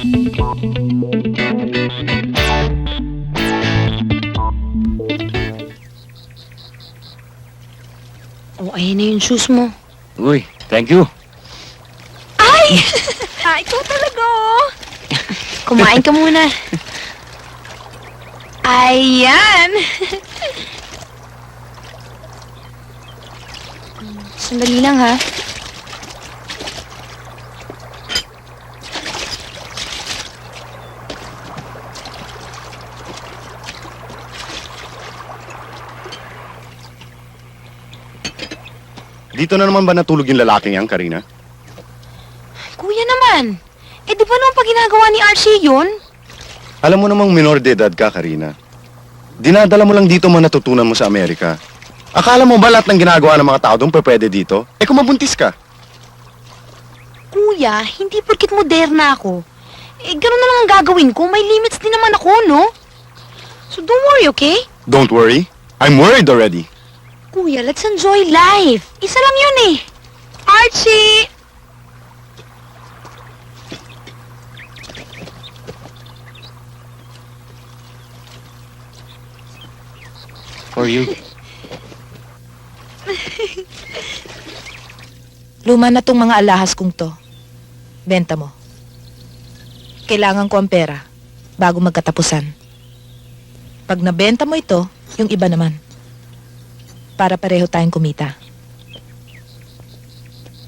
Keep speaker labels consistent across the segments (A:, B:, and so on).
A: Oh, ayan na yung shoes mo.
B: Uy, thank you.
A: Ay! Ikaw talaga, oh. Kumain ka muna. Ayan! Sandali lang, ha?
C: Dito na naman ba natulog yung lalaking yan, Karina?
A: Kuya naman. Eh, di ba naman pa ginagawa ni Archie yun?
C: Alam mo namang minor de edad ka, Karina. Dinadala mo lang dito mga natutunan mo sa Amerika. Akala mo ba lahat ng ginagawa ng mga tao doon pwede dito? Eh kung mabuntis ka.
A: Kuya, hindi porkit moderna ako. Eh, gano'n na lang ang gagawin ko. May limits din naman ako, no? So don't worry, okay?
C: Don't worry. I'm worried already.
A: Kuya, let's enjoy life. Isa lang yun eh. Archie!
B: For you.
D: Luma na tong mga alahas kong to. Benta mo. Kailangan ko ang pera bago magkatapusan. Pag nabenta mo ito, yung iba naman. Para pareho tayong kumita.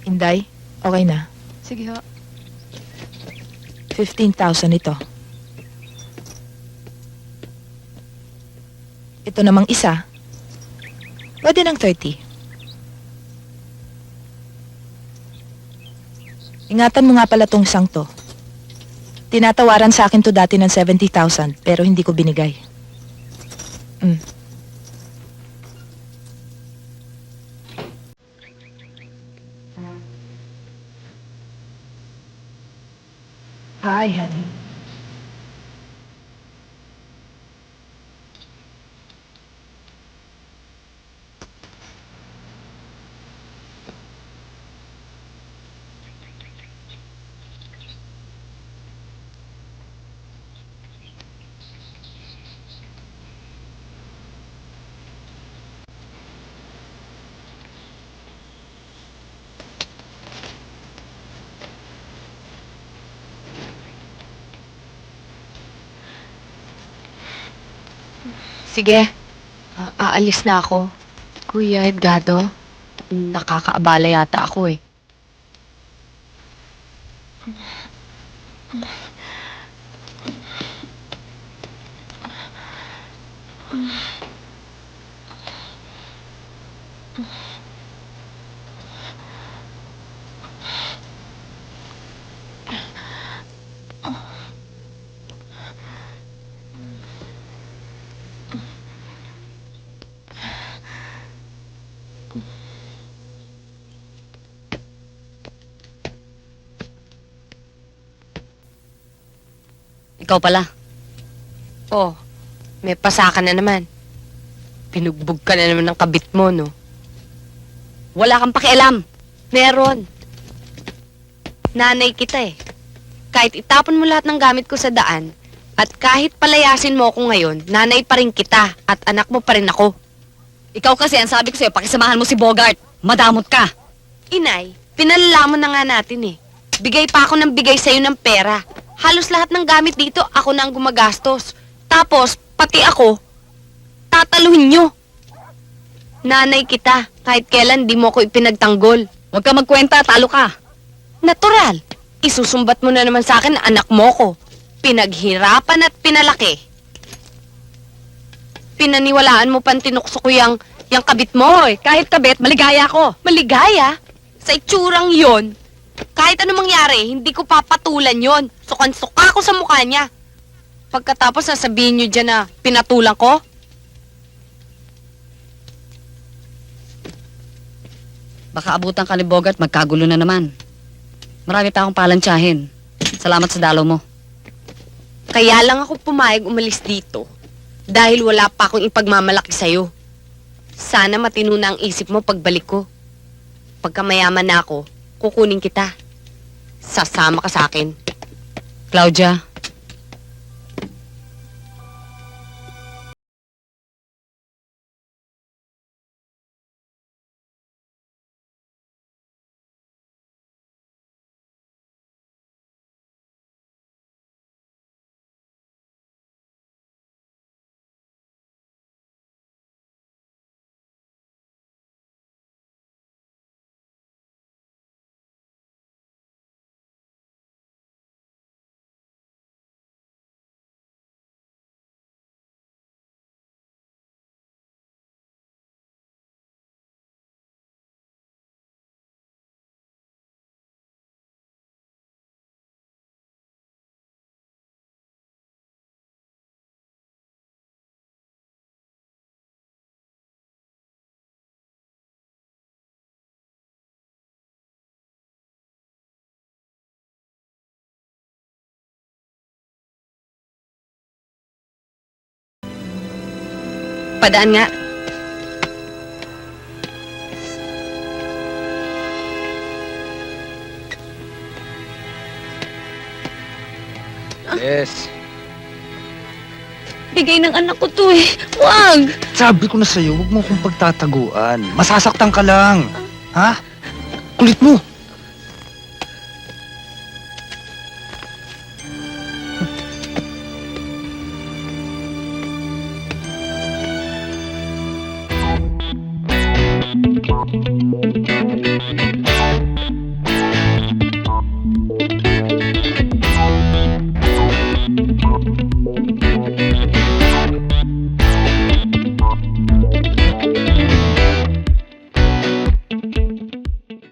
D: Inday, okay na.
A: Sige ho.
D: 15,000 ito. Ito namang isa. Pwede ng 30. Ingatan mo nga pala tong isang to. Tinatawaran sa akin to dati ng 70,000 pero hindi ko binigay. Hi, honey.
A: Sige. Aalis na ako. Kuya Edgardo, nakakaabala yata ako eh.
E: Ikaw pala.
A: Oh, may pasaka na naman. Pinugbog ka na naman ng kabit mo, no?
E: Wala kang pakialam.
A: Meron. Nanay kita eh. Kahit itapon mo lahat ng gamit ko sa daan, at kahit palayasin mo ako ngayon, nanay pa rin kita at anak mo pa rin ako.
E: Ikaw kasi, ang sabi ko sa'yo, pakisamahan mo si Bogart. Madamot ka.
A: Inay, pinalalamon na nga natin eh. Bigay pa ako ng bigay sa'yo ng pera. Halos lahat ng gamit dito, ako na ang gumagastos. Tapos, pati ako, tataluhin nyo. Nanay kita, kahit kailan di mo ako ipinagtanggol.
E: Huwag ka magkwenta, talo ka.
A: Natural. Isusumbat mo na naman sa akin na anak mo ko. Pinaghirapan at pinalaki. Pinaniwalaan mo pang tinukso ko yung kabit mo.
E: Hoy, kahit kabit, maligaya ako.
A: Maligaya? Sa itsurang yon, kahit ano mangyari, hindi ko papatulan yon. Sukan-suka ko sa mukha niya. Pagkatapos sasabihin niyo dyan na pinatulan ko?
E: Baka abutan ka ni Bogart, magkagulo na naman. Marami pa akong palansyahin. Salamat sa dalaw mo.
A: Kaya lang ako pumayag umalis dito. Dahil wala pa akong ipagmamalaki sa'yo. Sana matino na ang isip mo pagbalik ko. Pagka mayaman na ako, kukunin kita. Sasama ka sa akin.
E: Claudia,
A: Padaan nga.
F: Yes.
A: Bigay ng anak ko to eh. Wag!
F: Sabi ko na sa'yo, huwag mo akong pagtataguan. Masasaktan ka lang. Ha? Kulit mo.